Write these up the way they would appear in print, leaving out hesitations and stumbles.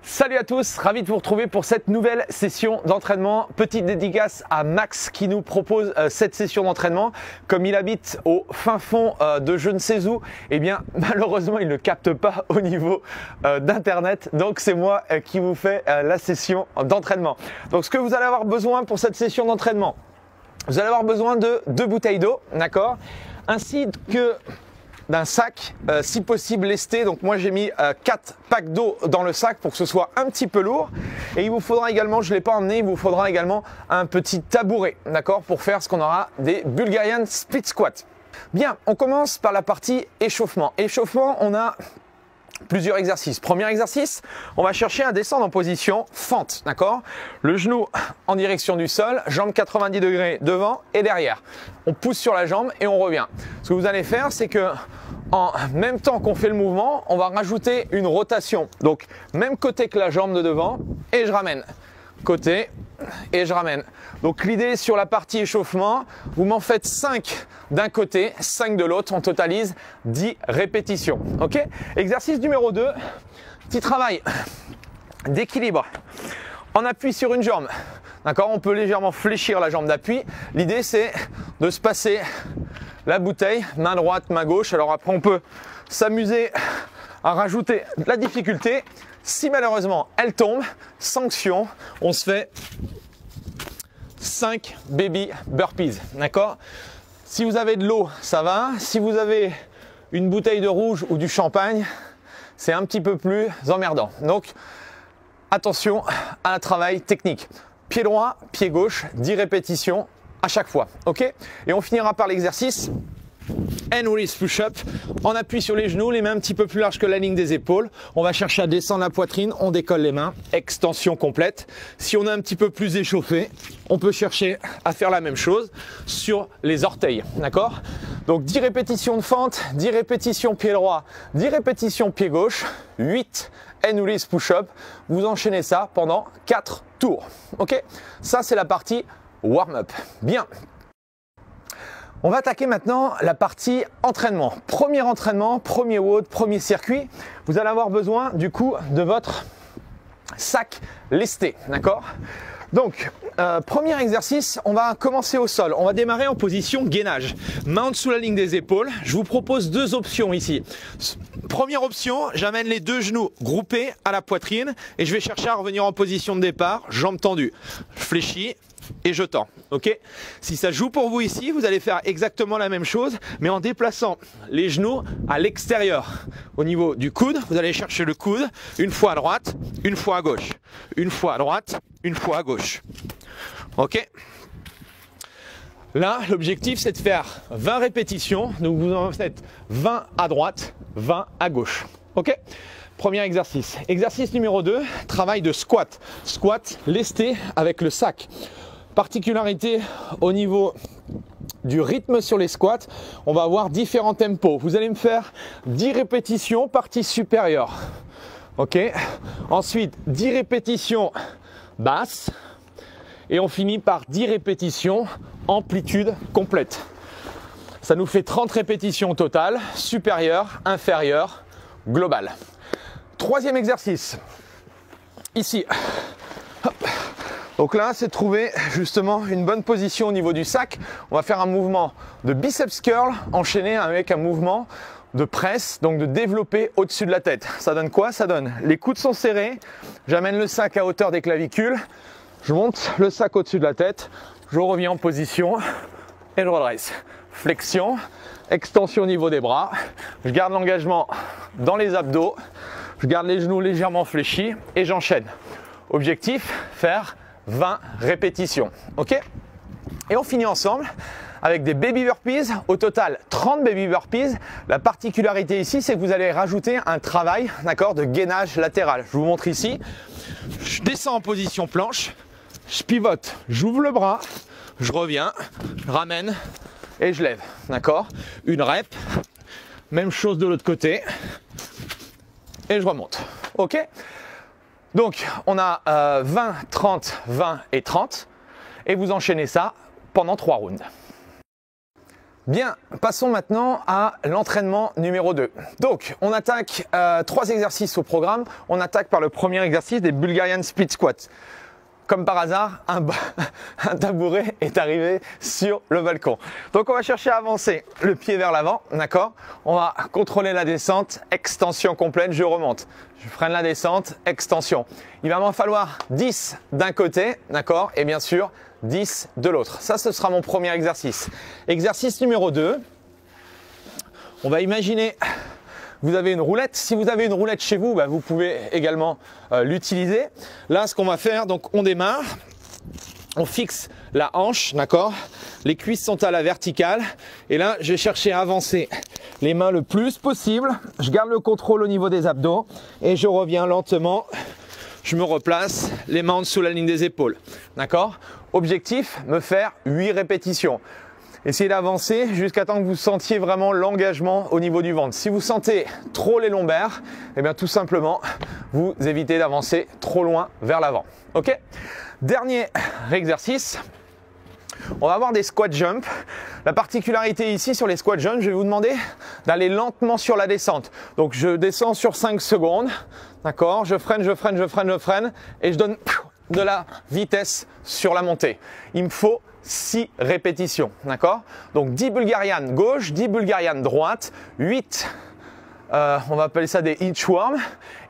Salut à tous, ravi de vous retrouver pour cette nouvelle session d'entraînement. Petite dédicace à Max qui nous propose cette session d'entraînement. Comme il habite au fin fond de je ne sais où, eh bien malheureusement il ne capte pas au niveau d'internet. Donc c'est moi qui vous fais la session d'entraînement. Donc ce que vous allez avoir besoin pour cette session d'entraînement, vous allez avoir besoin de 2 bouteilles d'eau, d'accord, ainsi que d'un sac, si possible lesté. Donc moi j'ai mis 4 packs d'eau dans le sac pour que ce soit un petit peu lourd. Et il vous faudra également, je ne l'ai pas emmené, il vous faudra également un petit tabouret, d'accord, pour faire ce qu'on aura des Bulgarian Split Squat. Bien, on commence par la partie échauffement. Échauffement, on a plusieurs exercices. Premier exercice, on va chercher à descendre en position fente, d'accord? Le genou en direction du sol, jambe 90 degrés devant et derrière. On pousse sur la jambe et on revient. Ce que vous allez faire, c'est que en même temps qu'on fait le mouvement, on va rajouter une rotation. Donc, même côté que la jambe de devant et je ramène. Côté et je ramène. Donc l'idée sur la partie échauffement, vous m'en faites 5 d'un côté, 5 de l'autre, on totalise 10 répétitions. Ok? Exercice numéro 2, petit travail d'équilibre. On appuie sur une jambe. D'accord? On peut légèrement fléchir la jambe d'appui. L'idée c'est de se passer la bouteille, main droite, main gauche. Alors après on peut s'amuser à rajouter de la difficulté. Si malheureusement elle tombe, sanction, on se fait 5 baby burpees, d'accord? Si vous avez de l'eau, ça va. Si vous avez une bouteille de rouge ou du champagne, c'est un petit peu plus emmerdant. Donc, attention à un travail technique. Pied droit, pied gauche, 10 répétitions à chaque fois, ok? Et on finira par l'exercice hand release push-up. On appuie sur les genoux, les mains un petit peu plus larges que la ligne des épaules. On va chercher à descendre la poitrine, on décolle les mains, extension complète. Si on est un petit peu plus échauffé, on peut chercher à faire la même chose sur les orteils, d'accord? Donc 10 répétitions de fente, 10 répétitions pied droit, 10 répétitions pied gauche, 8 hand release push-up. Vous enchaînez ça pendant 4 tours, ok? Ça c'est la partie warm-up. Bien. On va attaquer maintenant la partie entraînement. Premier entraînement, premier WOD, premier circuit. Vous allez avoir besoin du coup de votre sac lesté, d'accord? Donc, premier exercice, on va commencer au sol. On va démarrer en position gainage. Main en dessous la ligne des épaules. Je vous propose 2 options ici. Première option, j'amène les 2 genoux groupés à la poitrine et je vais chercher à revenir en position de départ, jambes tendues. Je fléchis et je tends, ok? Si ça joue pour vous ici, vous allez faire exactement la même chose, mais en déplaçant les genoux à l'extérieur. Au niveau du coude, vous allez chercher le coude, une fois à droite, une fois à gauche. Une fois à droite, une fois à gauche. Ok? Là, l'objectif, c'est de faire 20 répétitions. Donc, vous en faites 20 à droite, 20 à gauche. Ok? Premier exercice. Exercice numéro 2, travail de squat. Squat lesté avec le sac. Particularité au niveau du rythme sur les squats, on va avoir différents tempos. Vous allez me faire 10 répétitions, partie supérieure. Ok. Ensuite, 10 répétitions basses. Et on finit par 10 répétitions amplitude complète. Ça nous fait 30 répétitions au total, supérieure, inférieure, globale. Troisième exercice. Ici. Hop. Donc là, c'est de trouver justement une bonne position au niveau du sac. On va faire un mouvement de biceps curl enchaîné avec un mouvement de presse, donc de développer au-dessus de la tête. Ça donne quoi? Ça donne les coudes sont serrés, j'amène le sac à hauteur des clavicules, je monte le sac au-dessus de la tête, je reviens en position et je redresse. Flexion, extension au niveau des bras, je garde l'engagement dans les abdos, je garde les genoux légèrement fléchis et j'enchaîne. Objectif, faire 20 répétitions, ok? Et on finit ensemble avec des baby burpees, au total 30 baby burpees. La particularité ici, c'est que vous allez rajouter un travail, d'accord, de gainage latéral. Je vous montre ici, je descends en position planche, je pivote, j'ouvre le bras, je reviens, je ramène et je lève, d'accord? Une rep, même chose de l'autre côté et je remonte, ok? Donc, on a 20, 30, 20 et 30 et vous enchaînez ça pendant 3 rounds. Bien, passons maintenant à l'entraînement numéro 2. Donc, on attaque 3 exercices au programme. On attaque par le premier exercice des Bulgarian Split Squats. Comme par hasard, un tabouret est arrivé sur le balcon. Donc, on va chercher à avancer le pied vers l'avant, d'accord? On va contrôler la descente, extension complète, je remonte. Je freine la descente, extension. Il va m'en falloir 10 d'un côté, d'accord? Et bien sûr, 10 de l'autre. Ça, ce sera mon premier exercice. Exercice numéro 2. On va imaginer, vous avez une roulette. Si vous avez une roulette chez vous, vous pouvez également l'utiliser. Là, ce qu'on va faire, donc on démarre. On fixe la hanche, d'accord? Les cuisses sont à la verticale. Et là, je vais chercher à avancer les mains le plus possible. Je garde le contrôle au niveau des abdos. Et je reviens lentement. Je me replace, les mains en dessous la ligne des épaules. D'accord? Objectif, me faire 8 répétitions. Essayez d'avancer jusqu'à temps que vous sentiez vraiment l'engagement au niveau du ventre. Si vous sentez trop les lombaires, eh bien tout simplement, vous évitez d'avancer trop loin vers l'avant. Ok? Dernier exercice. On va avoir des squat jump. La particularité ici sur les squat jump, je vais vous demander d'aller lentement sur la descente. Donc je descends sur 5 secondes. D'accord? Je freine, je freine, je freine, je freine. Et je donne de la vitesse sur la montée. Il me faut 6 répétitions. D'accord? Donc 10 Bulgarian gauche, 10 Bulgarian droite, 8, on va appeler ça des inchworm,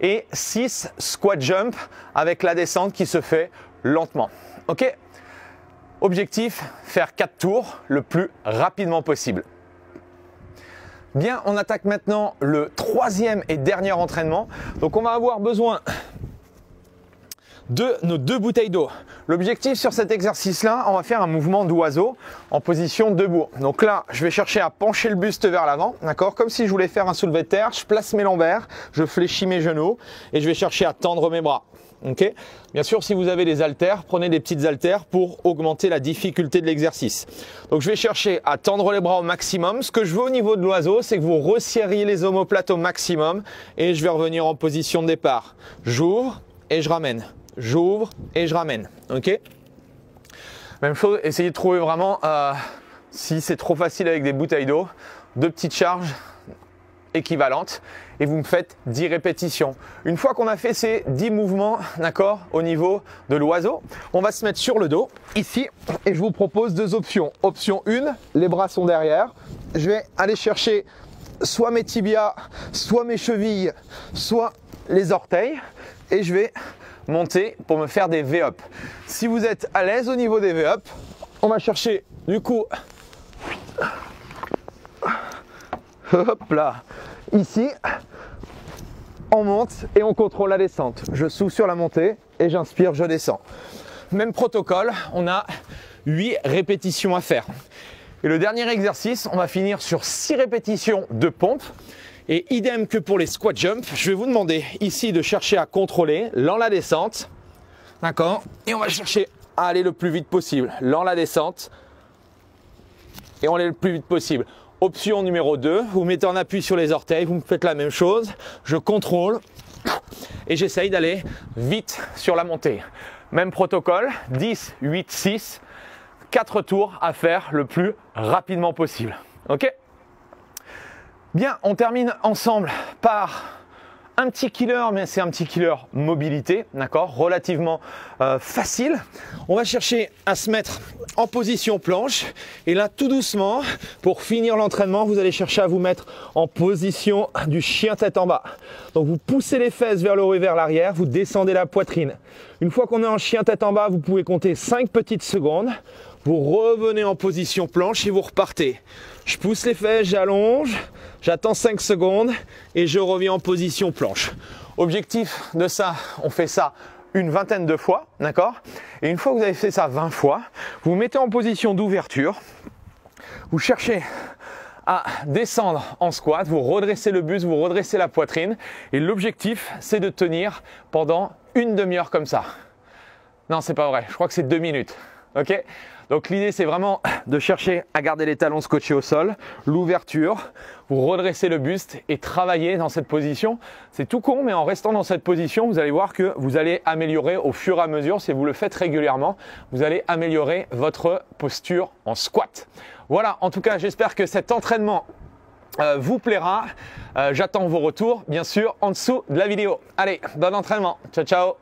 et 6 squat jump avec la descente qui se fait lentement. Ok? Objectif, faire 4 tours le plus rapidement possible. Bien, on attaque maintenant le troisième et dernier entraînement. Donc on va avoir besoin de nos 2 bouteilles d'eau. L'objectif sur cet exercice-là, on va faire un mouvement d'oiseau en position debout. Donc là, je vais chercher à pencher le buste vers l'avant, d'accord? Comme si je voulais faire un soulevé de terre, je place mes lombaires, je fléchis mes genoux et je vais chercher à tendre mes bras. Okay? Bien sûr, si vous avez des haltères, prenez des petites haltères pour augmenter la difficulté de l'exercice. Donc je vais chercher à tendre les bras au maximum. Ce que je veux au niveau de l'oiseau, c'est que vous resserriez les omoplates au maximum et je vais revenir en position de départ. J'ouvre et je ramène. J'ouvre et je ramène. Ok? Même chose, essayez de trouver vraiment, si c'est trop facile avec des bouteilles d'eau, 2 petites charges équivalentes et vous me faites 10 répétitions. Une fois qu'on a fait ces 10 mouvements, d'accord, au niveau de l'oiseau, on va se mettre sur le dos, ici, et je vous propose 2 options. Option 1, les bras sont derrière. Je vais aller chercher soit mes tibias, soit mes chevilles, soit les orteils et je vais monter pour me faire des V-up. Si vous êtes à l'aise au niveau des V-up, on va chercher du coup, hop là, ici, on monte et on contrôle la descente. Je souffle sur la montée et j'inspire, je descends. Même protocole, on a 8 répétitions à faire. Et le dernier exercice, on va finir sur 6 répétitions de pompe. Et idem que pour les squat jump, je vais vous demander ici de chercher à contrôler lent la descente. D'accord? Et on va chercher à aller le plus vite possible. Lent la descente. Et on aller le plus vite possible. Option numéro 2, vous mettez en appui sur les orteils, vous me faites la même chose. Je contrôle et j'essaye d'aller vite sur la montée. Même protocole, 10, 8, 6, 4 tours à faire le plus rapidement possible. Ok? Bien, on termine ensemble par un petit killer, mais c'est un petit killer mobilité, d'accord, relativement facile. On va chercher à se mettre en position planche et là, tout doucement, pour finir l'entraînement, vous allez chercher à vous mettre en position du chien tête en bas. Donc vous poussez les fesses vers le haut et vers l'arrière, vous descendez la poitrine. Une fois qu'on est en chien tête en bas, vous pouvez compter 5 petites secondes. Vous revenez en position planche et vous repartez. Je pousse les fesses, j'allonge, j'attends 5 secondes et je reviens en position planche. Objectif de ça, on fait ça une vingtaine de fois, d'accord? Et une fois que vous avez fait ça 20 fois, vous vous mettez en position d'ouverture. Vous cherchez à descendre en squat, vous redressez le buste, vous redressez la poitrine. Et l'objectif, c'est de tenir pendant une demi-heure comme ça. Non, c'est pas vrai, je crois que c'est 2 minutes. Ok? Donc l'idée c'est vraiment de chercher à garder les talons scotchés au sol, l'ouverture, vous redressez le buste et travailler dans cette position. C'est tout con, mais en restant dans cette position, vous allez voir que vous allez améliorer au fur et à mesure, si vous le faites régulièrement, vous allez améliorer votre posture en squat. Voilà, en tout cas j'espère que cet entraînement vous plaira. J'attends vos retours bien sûr en dessous de la vidéo. Allez, bon entraînement, ciao ciao.